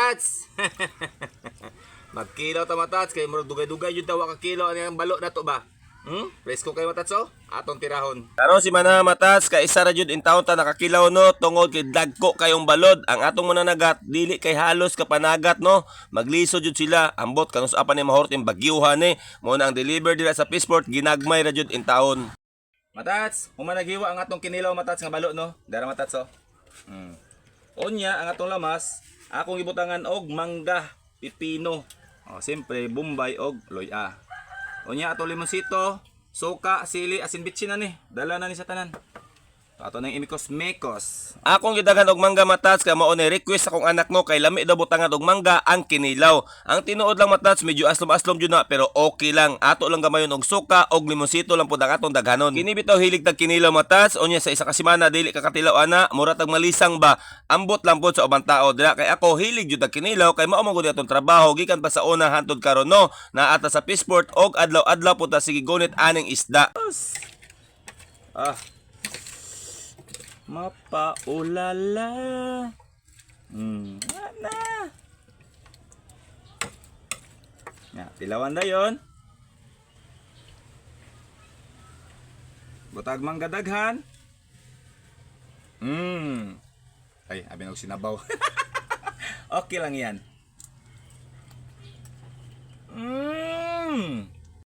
Tats! Magkilaw ta matats kay murag dugay-dugay jud tawa ka kilo ani ang balo nato ba? Presko kay matats oh. Atong tirahon. Karon si mana matats kay isa ra jud in taon ta nakakilaw no tungod kay dagko kayong balod. Ang atong mananagat dili kay halos kapanagat no. Magliso jud sila ambot kanus apa ni mahorting bagyuhan ni. Mo na ang deliver dira sa Peaceport ginagmay ra jud in taon. Matats, humanaghiwa ang atong kinilaw matats nga balo no. Dara matats oh. Unya ang atong lamas, akong gibutangan og mangga, pipino. Siyempre, bombay og loya. Unya atong limonsito, suka, sili, asin bitsin na ni. Dala na ni sa tanan. Ato nang imikos-mekos. Akong gidaghan og mangga matats kay mao ni request akong anak no kay lami daw butangan og mangga ang kinilaw. Ang tinuod lang matats medyo aslom-aslom jud na pero okay lang. Ato lang gamayon og suka og limonsito lang pud ang atong daghanon. Kini bitaw hilig tag kinilaw matats unya sa isa ka semana dili ka katilaw ana mura tag malisang ba. Ambot lang pud sa ubang tao dira kay ako hilig jud tag kinilaw kay mao man gud atong trabaho gikan pa sa una hantod karon no. Naata sa Peaceport og adlaw-adlaw pud ta sige gunit aning isda. Mapaulala. Ana. Ya, pilawan na yon. Butag mangga daghan. Ay, abin og sinabaw. Okay lang yan.